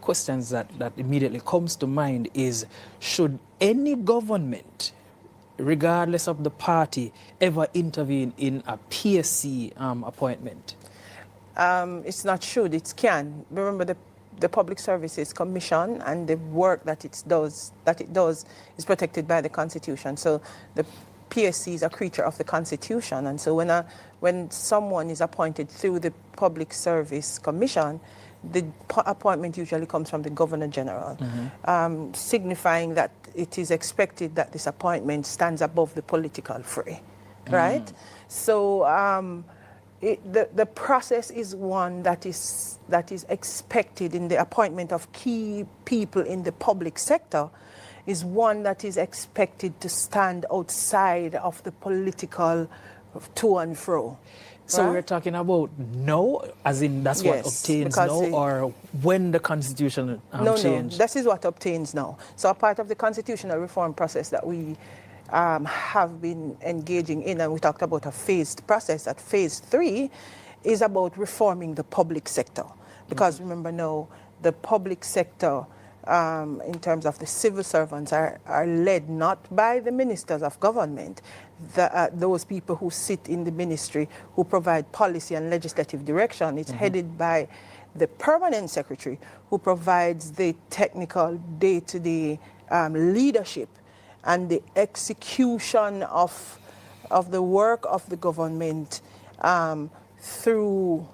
questions that immediately comes to mind is, should any government, regardless of the party, ever intervene in a PSC appointment? It's not should, it's can. Remember the Public Services Commission and the work that it does is protected by the Constitution. So the PSC is a creature of the Constitution, and so when someone is appointed through the Public Service Commission, the appointment usually comes from the Governor General, signifying that it is expected that this appointment stands above the political fray, right? So the process is one that is expected in the appointment of key people in the public sector, is one that is expected to stand outside of the political to and fro. So right? we're talking about now, as in that's what obtains now, or when the Constitution changed? No, this is what obtains now. So a part of the constitutional reform process that we have been engaging in, and we talked about a phased process, at phase 3 is about reforming the public sector. Because remember now, the public sector, in terms of the civil servants, are led not by the ministers of government, those people who sit in the ministry who provide policy and legislative direction. It's headed by the permanent secretary who provides the technical day-to-day leadership and the execution of the work of the government through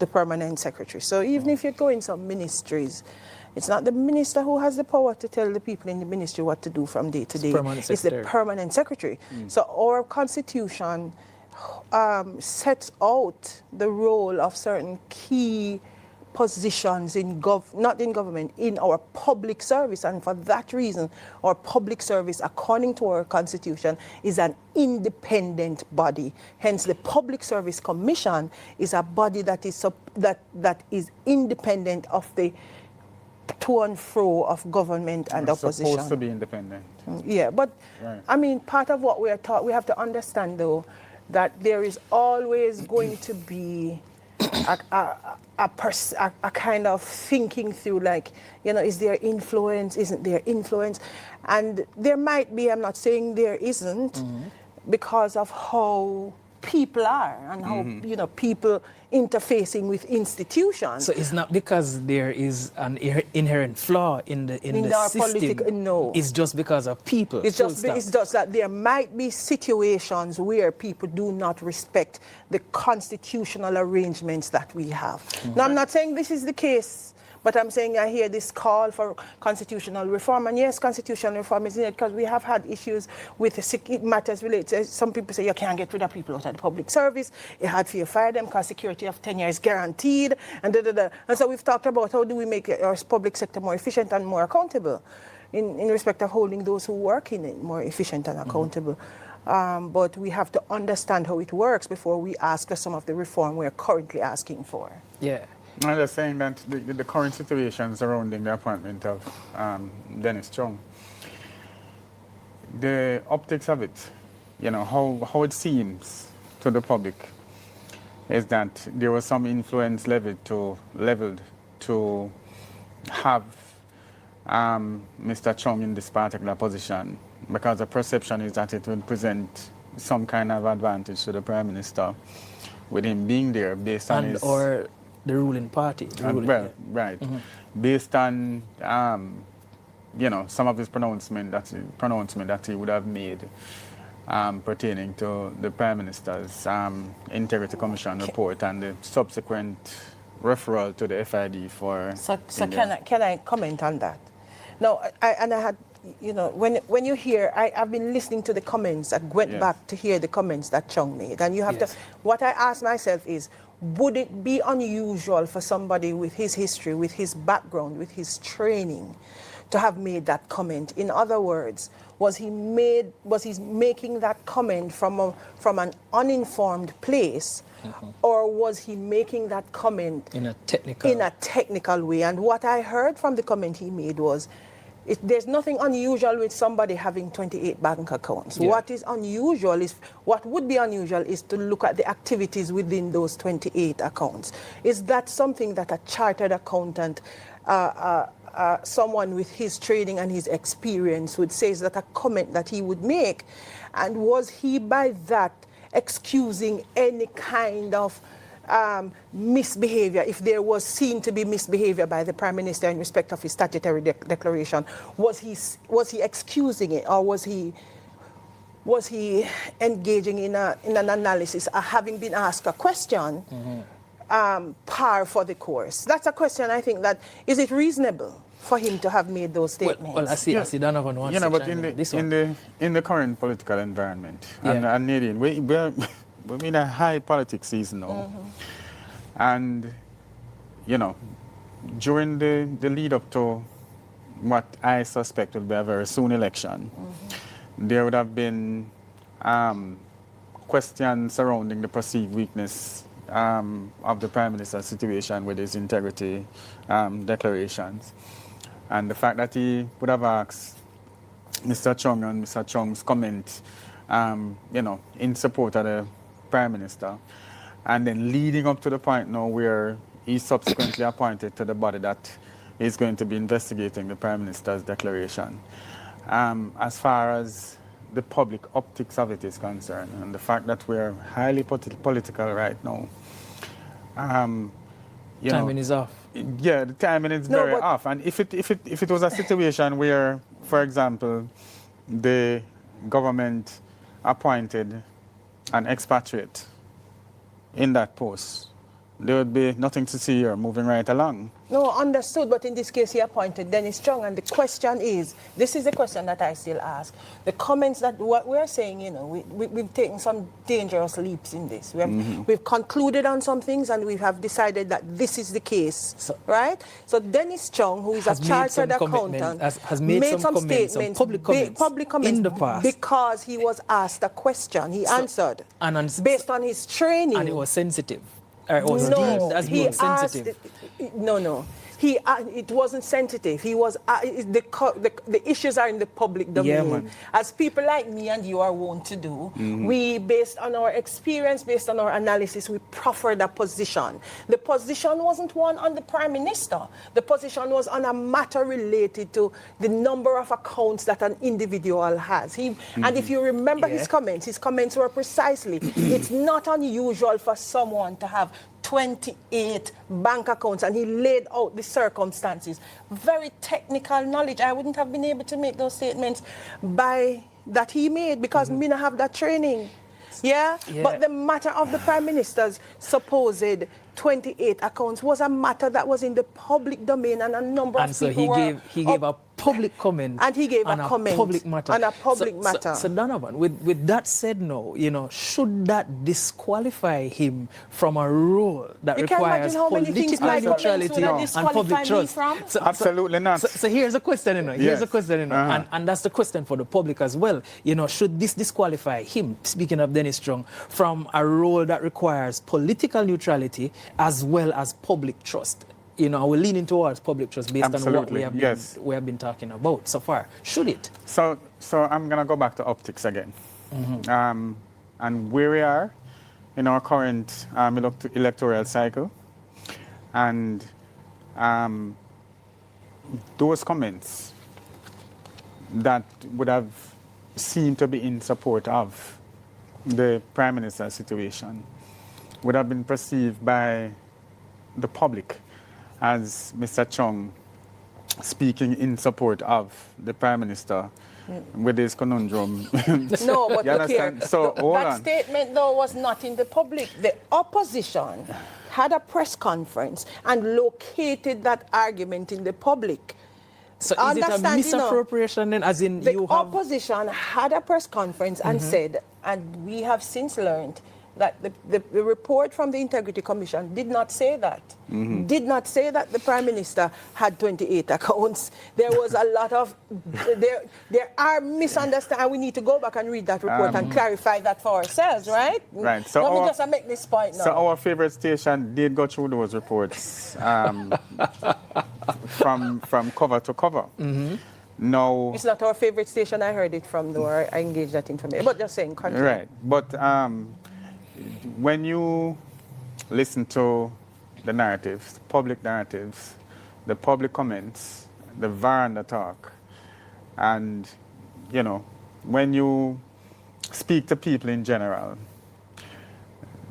the permanent secretary. So even if you go in some ministries, it's not the minister who has the power to tell the people in the ministry what to do from day to day. It's the permanent secretary. So our Constitution sets out the role of certain key positions not in government, in our public service, and for that reason our public service, according to our Constitution, is an independent body. Hence the Public Service Commission is a body that is independent of the to and fro of government and opposition. It's supposed to be independent. Yeah, but right. I mean, part of what we are taught, we have to understand though that there is always going to be a kind of thinking through, like, you know, is there influence, isn't there influence? And there might be, I'm not saying there isn't, because of how people are and how, you know, people interfacing with institutions. So it's not because there is an inherent flaw in the system. No. It's just because of people. It's just that there might be situations where people do not respect the constitutional arrangements that we have. Now, I'm not saying this is the case, but I'm saying I hear this call for constitutional reform. And yes, constitutional reform is needed because we have had issues with matters related. Some people say you can't get rid of people out of the public service. You had to fire them because security of tenure is guaranteed. And And so we've talked about how do we make our public sector more efficient and more accountable in respect of holding those who work in it more efficient and accountable. But we have to understand how it works before we ask for some of the reform we're currently asking for. Yeah. I'm just saying that the current situation surrounding the appointment of Dennis Chung, the optics of it, you know, how it seems to the public is that there was some influence leveled to have Mr. Chung in this particular position, because the perception is that it would present some kind of advantage to the Prime Minister with him being there based on his... or the ruling party. Right. Based on, you know, some of his pronouncement that he would have made pertaining to the Prime Minister's Integrity Commission report and the subsequent referral to the FID for... So can I comment on that? No, I had, you know, when you hear, I've been listening to the comments. I went back to hear the comments that Chung made. And you have to, what I ask myself is, would it be unusual for somebody with his history, with his background, with his training, to have made that comment? In other words, was he making that comment from an uninformed place, or was he making that comment in a technical way? And what I heard from the comment he made was, there's nothing unusual with somebody having 28 bank accounts. Yeah. What would be unusual is to look at the activities within those 28 accounts. Is that something that a chartered accountant someone with his training and his experience would say, is that a comment that he would make? And was he by that excusing any kind of misbehavior, if there was seen to be misbehavior by the Prime Minister in respect of his statutory declaration? Was he excusing it, or was he engaging in an analysis, having been asked a question, par for the course? That's a question, I think, that is it reasonable for him to have made those statements? Well, I see Donovan wants to but chime in the current political environment, Yeah. and Nadeen, we're in a high politics season now. And, during the lead up to what I suspect will be a very soon election, there would have been questions surrounding the perceived weakness of the Prime Minister's situation with his integrity declarations. And the fact that he would have asked Mr. Chung and Mr. Chung's comment, in support of the Prime Minister, and then leading up to the point now where he's subsequently appointed to the body that is going to be investigating the Prime Minister's declaration. As far as the public optics of it is concerned, and the fact that we're highly political right now, Timing is off. Yeah, the timing is very off. And if it was a situation where, for example, the government appointed an expatriate in that post, there would be nothing to see here, moving right along. No, understood, but in this case he appointed Dennis Chung, and the question is, this is the question that I still ask. The comments that what we're saying, we've taken some dangerous leaps in this. We've concluded on some things, and we have decided that this is the case, right? So Dennis Chung, who is a chartered accountant, has made some statements, public comments in the past, because he was asked a question. He answered based on his training. And it was sensitive. It was deemed as being sensitive. No. It wasn't sensitive. He was the issues are in the public domain. Yeah, as people like me and you are wont to do, we, based on our experience, based on our analysis, we proffered a position. The position wasn't one on the Prime Minister. The position was on a matter related to the number of accounts that an individual has. And if you remember his comments were precisely, it's not unusual for someone to have 28 bank accounts, and he laid out the circumstances. Very technical knowledge. I wouldn't have been able to make those statements that he made because me not have that training. Yeah? But the matter of the Prime Minister's supposed 28 accounts was a matter that was in the public domain, and a number of people he gave a public comment. And he gave a comment public matter. on a public matter. So Donovan, with that said now, should that disqualify him from a role that requires political neutrality and public trust? Absolutely not. So here's a question, and that's the question for the public as well. Should this disqualify him, speaking of Dennis Chung, from a role that requires political neutrality as well as public trust? We're leaning towards public trust based on what we have been talking about so far. Should it? So I'm going to go back to optics again. And where we are in our current electoral cycle, and those comments that would have seemed to be in support of the Prime Minister's situation would have been perceived by the public as Mr. Chung speaking in support of the Prime Minister with his conundrum. No, but look here. So, that statement, though, was not in the public. The opposition had a press conference and located that argument in the public. So is it a misappropriation then, as in the opposition had a press conference and said, and we have since learned that the report from the Integrity Commission did not say that. Did not say that the Prime Minister had 28 accounts. There was a lot of, there are misunderstandings. We need to go back and read that report and clarify that for ourselves, right? Right. So let me just make this point now. So our favorite station did go through those reports from cover to cover. No. It's not our favorite station. I heard it from, though. I engaged that information. But just saying, continue. Right. But when you listen to the narratives, public narratives, the public comments, the veranda talk, and, you know, when you speak to people in general,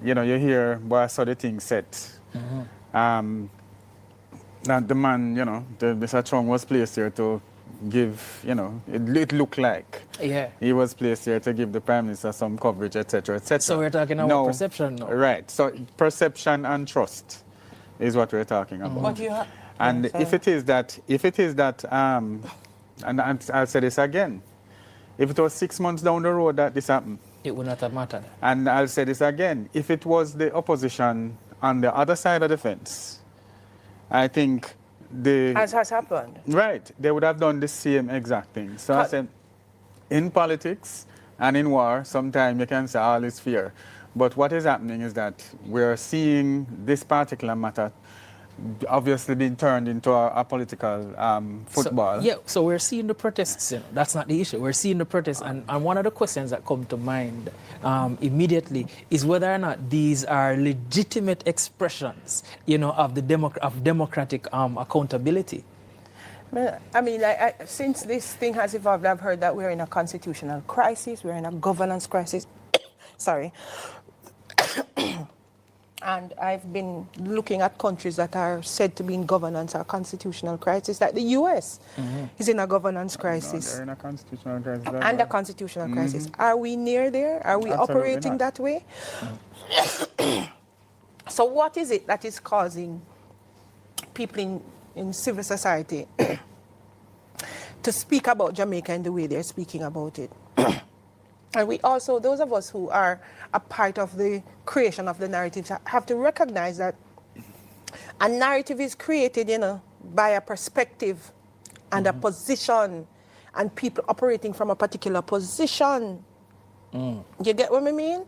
you know, you hear, boy, I saw the thing set. That the man, you know, Mr. Chung was placed here to give, you know, it looked like he was placed here to give the Prime Minister some coverage, etc., etc. So we're talking about perception now. Right. So perception and trust is what we're talking about. And if it is that, and I'll say this again, if it was 6 months down the road that this happened, it would not have mattered. And I'll say this again, if it was the opposition on the other side of the fence, I think as has happened. Right. They would have done the same exact thing. So I said, in politics and in war, sometimes you can say all is fair. But what is happening is that we're seeing this particular matter obviously being turned into a political football. So we're seeing the protests. You know, that's not the issue. We're seeing the protests, and one of the questions that come to mind immediately is whether or not these are legitimate expressions, you know, of the democratic accountability. I mean, since this thing has evolved, I've heard that we're in a constitutional crisis, we're in a governance crisis. Sorry. And I've been looking at countries that are said to be in governance or constitutional crisis, like the U.S. is in a governance crisis. No, they're in a constitutional crisis. And a constitutional crisis. Are we near there? Are we operating that way? So what is it that is causing people in civil society to speak about Jamaica in the way they're speaking about it? And we also, those of us who are a part of the creation of the narratives, have to recognize that a narrative is created, you know, by a perspective and a position, and people operating from a particular position. You get what I mean?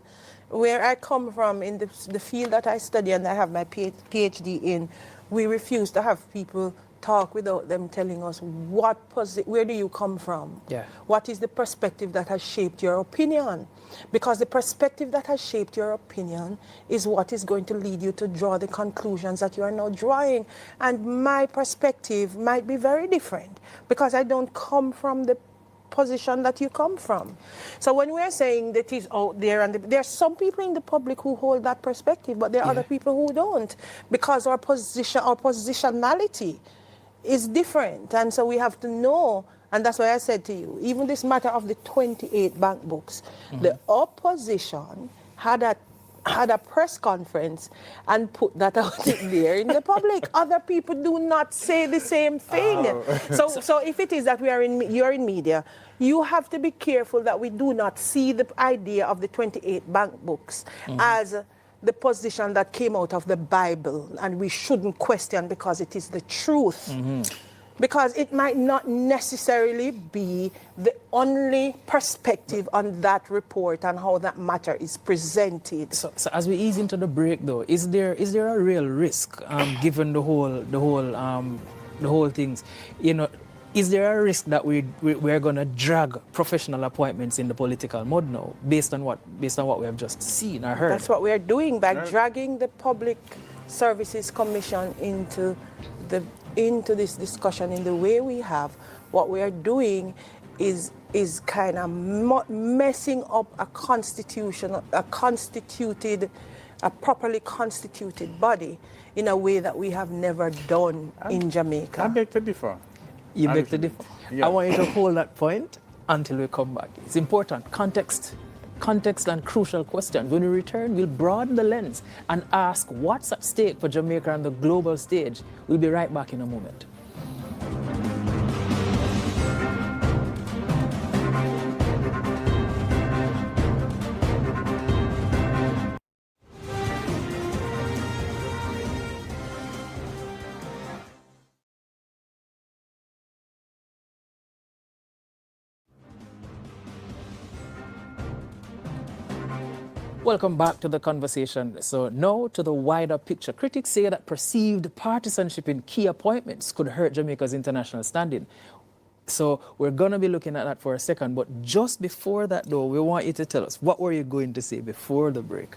Where I come from, in the field that I study and I have my PhD in, we refuse to have people talk without them telling us where do you come from? What is the perspective that has shaped your opinion? Because the perspective that has shaped your opinion is what is going to lead you to draw the conclusions that you are now drawing. And my perspective might be very different because I don't come from the position that you come from. So when we're saying that is out there, and there are some people in the public who hold that perspective, but there are other people who don't, because our positionality is different. And so we have to know, and that's why I said to you, even this matter of the 28 bank books, the opposition had a press conference and put that out there in the public. Other people do not say the same thing. So if it is that you're in media, you have to be careful that we do not see the idea of the 28 bank books as the position that came out of the Bible, and we shouldn't question because it is the truth. Because it might not necessarily be the only perspective on that report and how that matter is presented. So as we ease into the break, though, is there a real risk, given the whole things, you know? Is there a risk that we're going to drag professional appointments in the political mud now, based on what we have just seen or heard? That's what we're doing by dragging the Public Services Commission into this discussion in the way we have. What we are doing is kind of messing up a properly constituted body in a way that we have never done in Jamaica. I beg to differ. You beg to differ. I want you to hold that point until we come back. It's important. Context and crucial questions. When we return, we'll broaden the lens and ask what's at stake for Jamaica on the global stage. We'll be right back in a moment. Welcome back to the conversation. So now to the wider picture. Critics say that perceived partisanship in key appointments could hurt Jamaica's international standing. So we're going to be looking at that for a second. But just before that, though, we want you to tell us, what were you going to say before the break?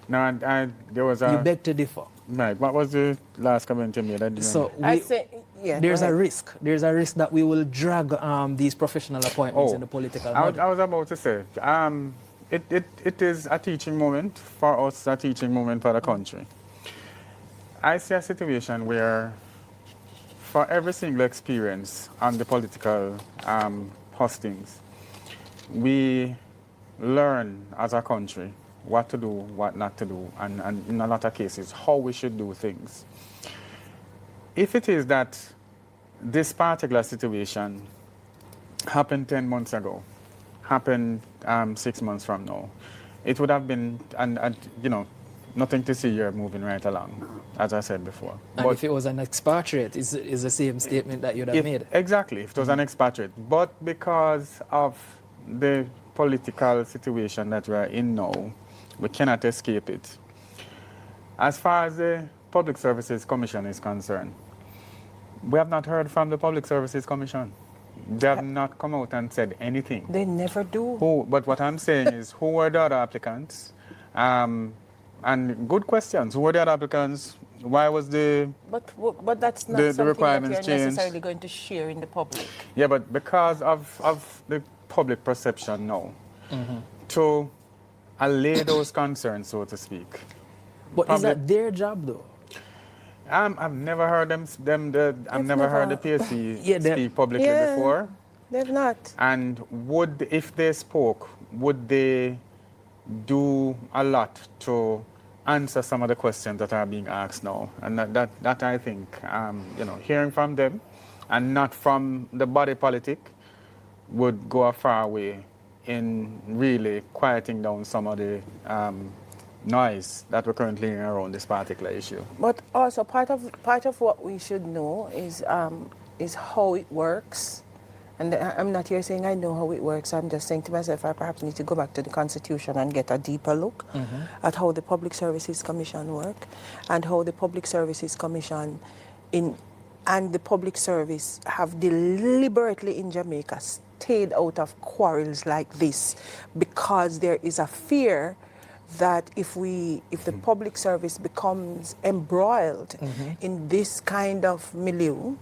No, there was a... You beg to differ. Right. What was the last comment you made? I didn't- So I say, yeah. there's go a ahead. risk. There's a risk that we will drag these professional appointments in the political mud. I was about to say, it is a teaching moment for us, a teaching moment for the country. I see a situation where for every single experience on the political hustings, we learn as a country what to do, what not to do, and in a lot of cases, how we should do things. If it is that this particular situation happened 10 months ago, happened 6 months from now, it would have been, and nothing to see here moving right along, as I said before. And But if it was an expatriate, is the same statement that you'd have made. Exactly, if it was an expatriate. But because of the political situation that we are in now, we cannot escape it. As far as the Public Services Commission is concerned, we have not heard from the Public Services Commission. They have not come out and said anything. They never do. But what I'm saying is, who were the other applicants? And good questions. Who were the other applicants? Why was the... But that's not the something requirements that you're changed? necessarily going to share in the public. Yeah, but because of the public perception now, to allay those concerns, so to speak. But is that their job, though? I've never heard I've never heard the PSC speak publicly before. They've not. And if they spoke, would they do a lot to answer some of the questions that are being asked now? And that I think, hearing from them and not from the body politic would go a far way in really quieting down some of the noise that we're currently hearing around this particular issue. But also part of what we should know is how it works. And I'm not here saying I know how it works. I'm just saying to myself, I perhaps need to go back to the Constitution and get a deeper look at how the Public Services Commission work and how the Public Services Commission and the public service have deliberately in Jamaica stayed out of quarrels like this because there is a fear that if the public service becomes embroiled in this kind of milieu,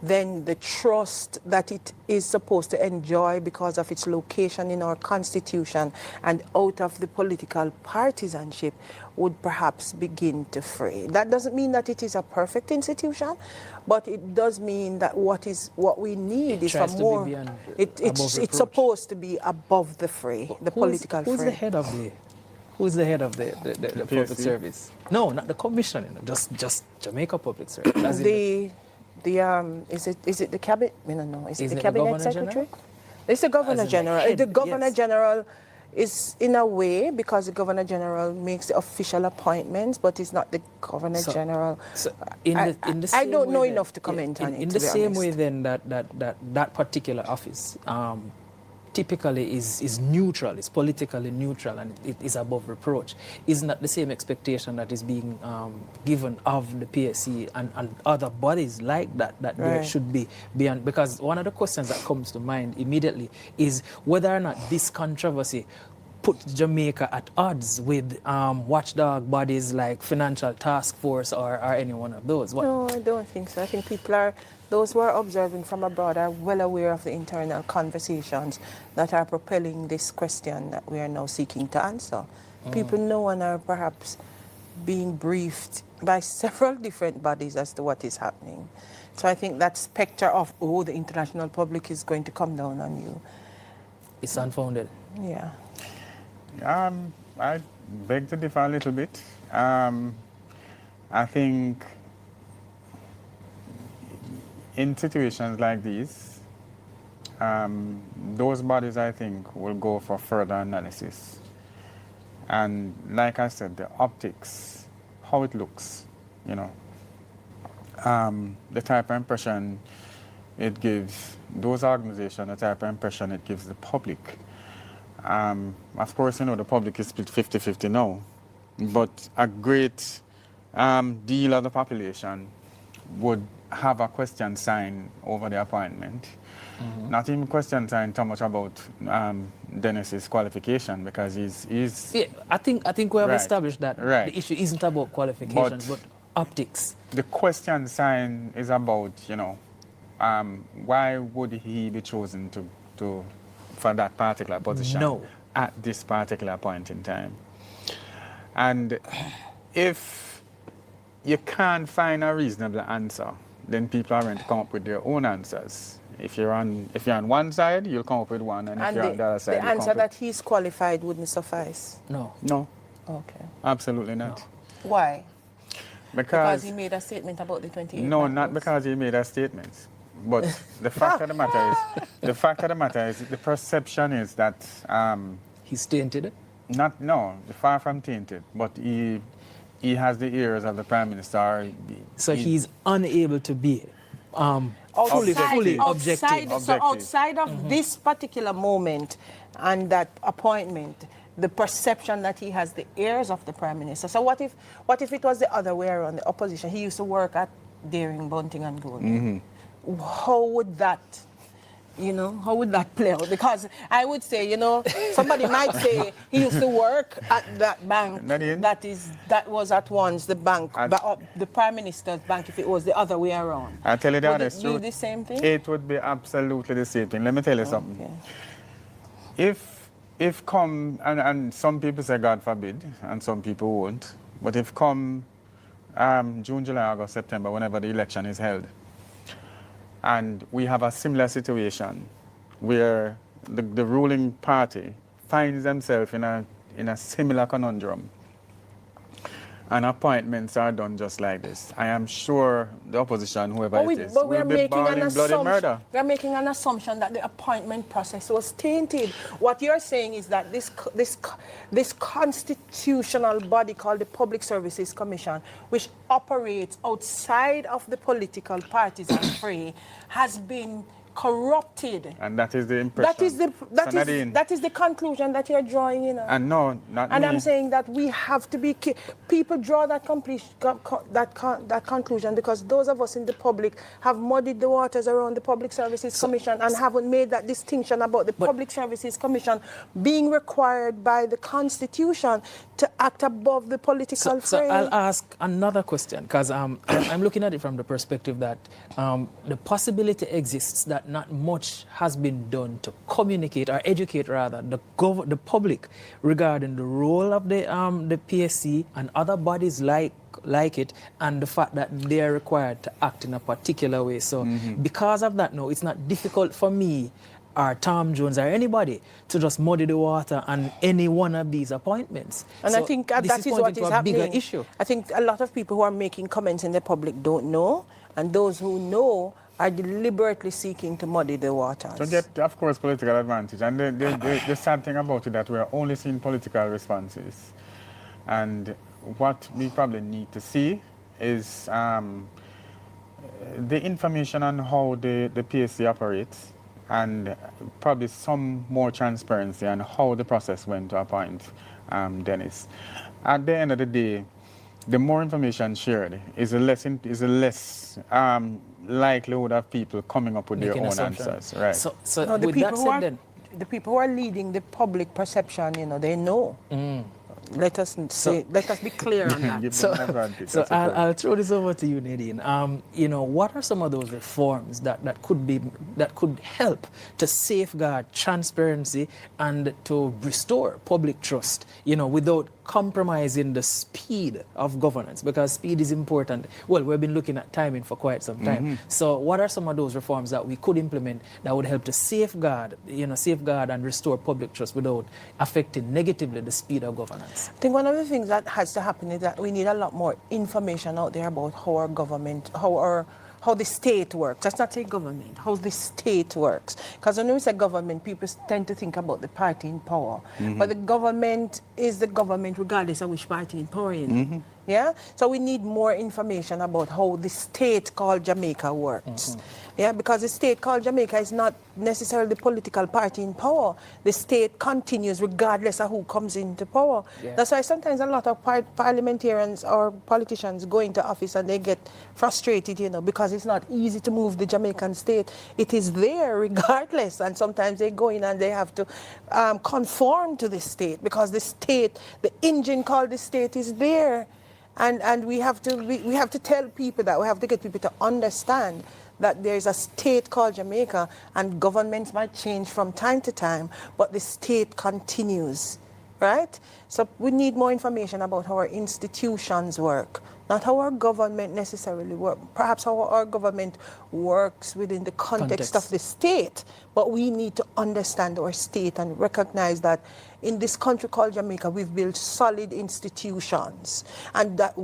then the trust that it is supposed to enjoy because of its location in our constitution and out of the political partisanship would perhaps begin to fray. That doesn't mean that it is a perfect institution, but it does mean that what we need is for more. It's supposed to be above the fray, the political fray. Who's the head of the public service? No, not the commission. Just Jamaica Public Service. Is it the cabinet? No. Is it the cabinet secretary? It's the governor general. The governor general is in a way because the governor general makes the official appointments, but it's not the governor general. So I don't know enough to comment on it. In the same way, then that particular office typically is neutral, it's politically neutral, and it is above reproach. Isn't that the same expectation that is being given of the PSC and other bodies like that there should be beyond? Because one of the questions that comes to mind immediately is whether or not this controversy puts Jamaica at odds with watchdog bodies like Financial Task Force or any one of those. No, I don't think so. I think those who are observing from abroad are well aware of the internal conversations that are propelling this question that we are now seeking to answer. People know and are perhaps being briefed by several different bodies as to what is happening. So I think that specter of, the international public is going to come down on you. It's unfounded. Yeah. I beg to differ a little bit. I think in situations like these, those bodies, I think, will go for further analysis. And like I said, the optics, how it looks, the type of impression it gives those organizations, the type of impression it gives the public. Of course, the public is split 50-50 now, but a great deal of the population would have a question sign over the appointment. Not even question sign so much about Dennis's qualification, because he's Yeah, I think we have Right. established that Right. the issue isn't about qualifications, but optics. the question sign is about, why would he be chosen for that particular position No. at this particular point in time? And if you can't find a reasonable answer, then people are going to come up with their own answers. If you're on one side, you'll come up with one, and if you're on the other side, the you'll come answer up with... that he's qualified wouldn't suffice. No. No, Okay. absolutely not. Why? Because Because he made a statement about the 28. no, not because he made a statement. But the fact of the matter is, the perception is that He's tainted. far from tainted, but he has the ears of the Prime Minister. So he's unable to be fully objective. So outside of this particular moment and that appointment, the perception that he has the ears of the Prime Minister. So what if it was the other way around, the opposition? He used to work at Daring, Bunting and Gold. How would that play out? Because I would say, somebody might say he used to work at that bank. Nadeen? That was at once the bank, the Prime Minister's bank, if it was the other way around. I tell you the Would honest it be truth, the same thing? it would be absolutely the same thing. Let me tell you something. Okay. If come, and some people say God forbid, and some people won't, but if come June, July, August, September, whenever the election is held, and we have a similar situation where the ruling party finds themselves in a similar conundrum, and appointments are done just like this, I am sure the opposition, whoever it is, will be balling bloody murder. We are making an assumption that the appointment process was tainted. What you're saying is that this constitutional body called the Public Services Commission, which operates outside of the political parties and fray, has been corrupted. And that is the impression. That is the conclusion that you're drawing in. And no, not and me. I'm saying that we have to be people draw that conclusion because those of us in the public have muddied the waters around the Public Services Commission and haven't made that distinction about the Public Services Commission being required by the Constitution to act above the political So fray. I'll ask another question, because I'm looking at it from the perspective that the possibility exists that not much has been done to communicate or educate rather the public regarding the role of the PSC and other bodies like it, and the fact that they are required to act in a particular way. So because of that, no, it's not difficult for me or Tom Jones or anybody to just muddy the water on any one of these appointments. And so I think this that is what pointing is to a happening. bigger issue. I think a lot of people who are making comments in the public don't know, and those who know are deliberately seeking to muddy the waters. To get, of course, political advantage. And the sad thing about it that we're only seeing political responses. And what we probably need to see is the information on how the PSC operates, and probably some more transparency on how the process went to appoint Dennis. At the end of the day, the more information shared is a less likelihood of people coming up with their own answers. Right. So No, with that said then, the people who are leading the public perception, they know. Let us be clear on that. Give them an advantage. So That's the point. I'll throw this over to you, Nadeen. What are some of those reforms that could help to safeguard transparency and to restore public trust, without compromising the speed of governance? Because speed is important. Well, we've been looking at timing for quite some time. So what are some of those reforms that we could implement that would help to safeguard and restore public trust without affecting negatively the speed of governance? I think one of the things that has to happen is that we need a lot more information out there about how our government, how the state works. Let's not say government, how the state works. Because when we say government, people tend to think about the party in power. But the government is the government regardless of which party in power. Yeah, so we need more information about how the state called Jamaica works. Yeah, because the state called Jamaica is not necessarily the political party in power. The state continues regardless of who comes into power. Yeah. That's why sometimes a lot of parliamentarians or politicians go into office and they get frustrated, you know, because it's not easy to move the Jamaican state. It is there regardless, and sometimes they go in and they have to conform to the state because the state, the engine called the state is there. And we have to tell people that, we have to get people to understand that there is a state called Jamaica, and governments might change from time to time, but the state continues, right? So we need more information about how our institutions work, not how our government necessarily works, perhaps how our government works within the context of the state, but we need to understand our state and recognize that in this country called Jamaica, we've built solid institutions, and that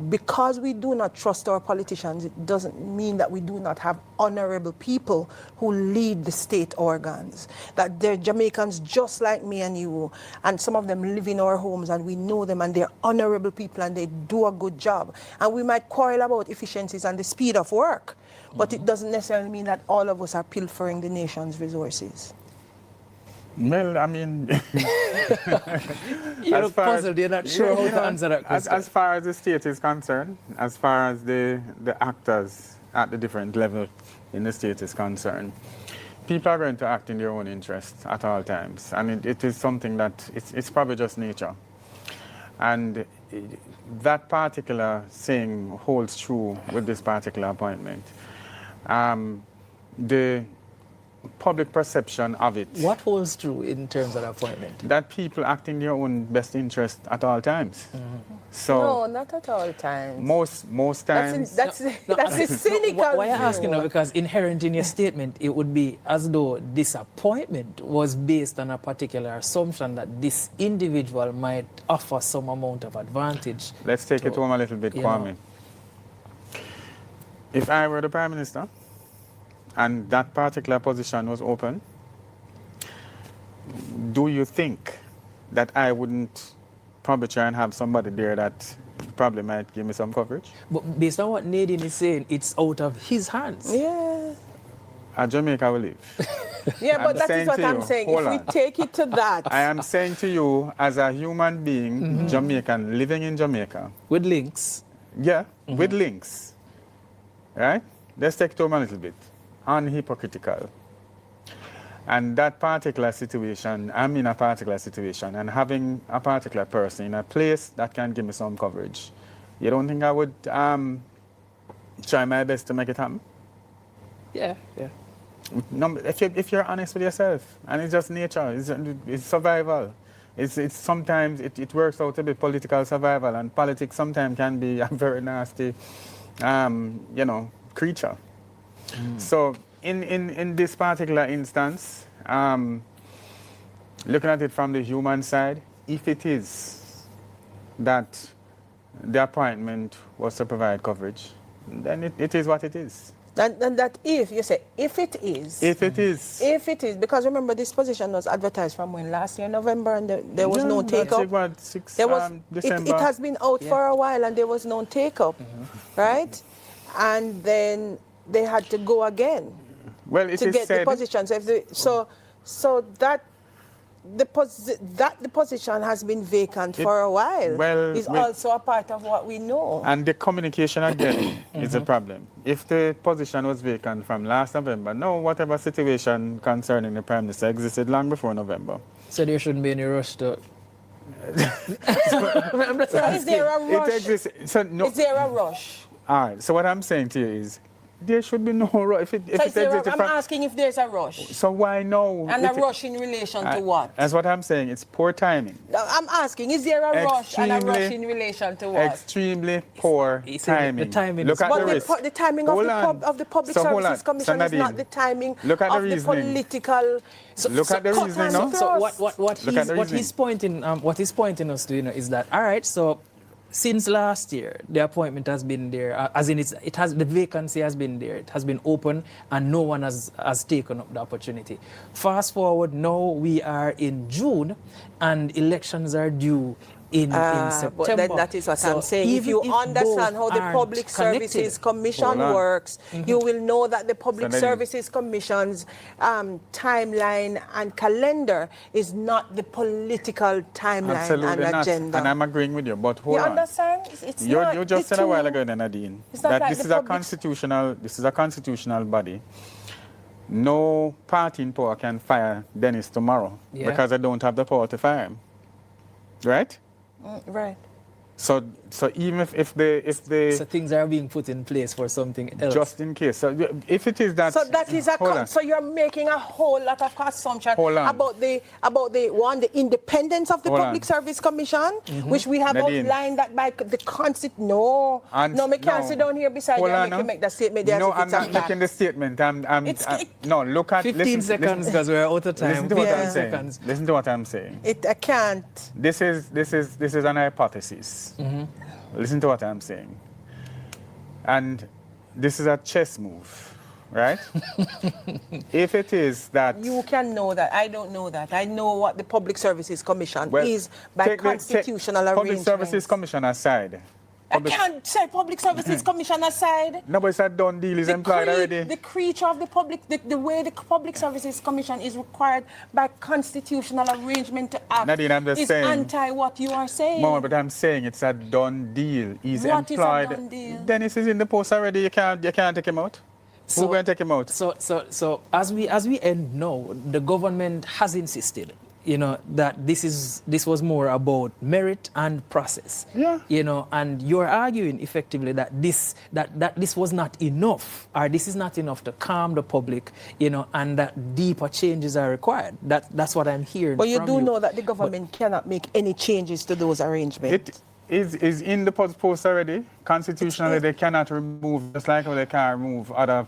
because we do not trust our politicians, it doesn't mean that we do not have honorable people who lead the state organs, that they're Jamaicans just like me and you, and some of them live in our homes and we know them, and they're honorable people and they do a good job. And we might quarrel about efficiencies and the speed of work, but it doesn't necessarily mean that all of us are pilfering the nation's resources. Well, I mean, you look puzzled. You're not sure how to answer that question. As far as the state is concerned, as far as the actors at the different levels in the state is concerned, people are going to act in their own interest at all times, and it is something that it's probably just nature. And that particular saying holds true with this particular appointment. The public perception of it. What holds true in terms of the appointment? That people act in their own best interest at all times. So no, not at all times. Most times. That's a cynical Why are you asking that? Because inherent in your statement, it would be as though this appointment was based on a particular assumption that this individual might offer some amount of advantage. Let's take it home a little bit, Kwame. If I were the Prime Minister, and that particular position was open, do you think that I wouldn't probably try and have somebody there that probably might give me some coverage? But based on what Nadeen is saying, it's out of his hands. Yeah. Jamaica will live. Yeah, but that is what I'm saying. If we take it to that. I am saying to you, as a human being, Jamaican, living in Jamaica. With links. Yeah, with links. Right? Let's take it home a little bit. Unhypocritical. And that particular situation, I'm in a particular situation, and having a particular person in a place that can give me some coverage, you don't think I would try my best to make it happen? Yeah. No, if you're honest with yourself, and it's just nature, it's survival. It's sometimes it works out to be political survival, and politics sometimes can be a very nasty, creature. So in this particular instance, looking at it from the human side, if it is that the appointment was to provide coverage, then it is what it is. And that if it is, because remember this position was advertised from when last year November, and there was no take up. December. It has been out for a while and there was no take up, right? And then they had to go again to get the position. So that the position has been vacant for a while. Well, is also a part of what we know. And the communication again is a problem. If the position was vacant from last November, whatever situation concerning the Prime Minister existed long before November. So there shouldn't be any rush to... Is there a rush? It exists. Is there a rush? All right. So what I'm saying to you is, there should be no rush. I'm asking if there's a rush. So why no? And a rush in relation to what? That's what I'm saying. It's poor timing. I'm asking, is there a rush and a rush in relation to what? Extremely poor timing. The timing. Look at the risk. The timing of the Public Services Commission is not the timing of the political. Look at the reasoning now. So what he's pointing us to, is that, all right, so since last year, the appointment has been there, as in the vacancy has been there, it has been open, and no one has taken up the opportunity. Fast forward, now we are in June, and elections are due in September. But then that is what I'm saying. If even you if understand how both the aren't Public Services connected- Commission works, you will know that the Public So then- Services Commission's timeline and calendar is not the political timeline Absolutely and not. agenda. And I'm agreeing with you, but hold You on. understand? It's not You just the said a while two- ago, Nadeen, It's not that like this the is a public- constitutional body. No party in power can fire Dennis tomorrow because they don't have the power to fire him. Right? Right. So even if they So things are being put in place for something else. just in case. So if it is that So that is hold on. so you're making a whole lot of assumption Hold on. about the independence of the Hold Public on. Service Commission, which we have Nadeen. outlined that by the constitution. No, we can't sit down here beside you and make that statement. There No, as if I'm it's a not making fact. the statement. No, look at 15 seconds because we're out of time. Listen to what 15 I'm saying. seconds. Listen to what I'm saying. I can't. This is an hypothesis. Listen to what I'm saying. And this is a chess move, right? If it is that You can know that. I don't know that. I know what the Public Services Commission well, is by take constitutional Public arrangements. Services Commission aside. I can't say Public Services Commission aside. No, but it's a done deal. Is employed already. The creature of the public, the way the Public Services Commission is required by constitutional arrangement to act Nadeen, I'm just is saying- anti what you are saying. Mama, but I'm saying it's a done deal. He's What is a employed. done deal? Dennis is in the post already. You can't take him out. Who's going to take him out? So as we end now, the government has insisted, that this was more about merit and process. Yeah. And you're arguing effectively that this was not enough, or this is not enough to calm the public, and that deeper changes are required. That's what I'm hearing. But you from do know that the government cannot make any changes to those arrangements. It is in the post already. Constitutionally, they cannot remove, just like how they can't remove other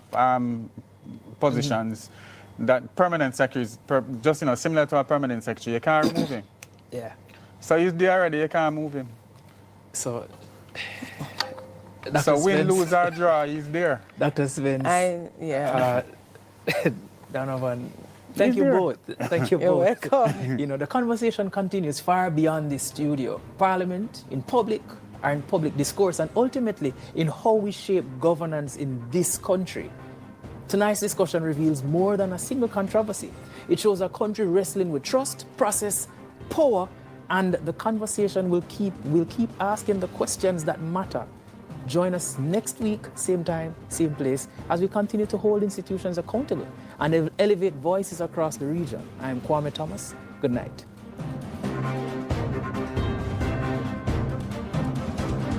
positions. That permanent secretary is similar to a permanent secretary. You can't remove him. Yeah. So he's there already. You can't move him. So. So win, lose or draw, he's there. Dr. Spence. Donovan. Thank you both. Thank you You're both. welcome. The conversation continues far beyond this studio. Parliament, in public, or in public discourse, and ultimately in how we shape governance in this country. Tonight's discussion reveals more than a single controversy. It shows a country wrestling with trust, process, power, and the conversation will keep asking the questions that matter. Join us next week, same time, same place, as we continue to hold institutions accountable and elevate voices across the region. I'm Kwame Thomas. Good night.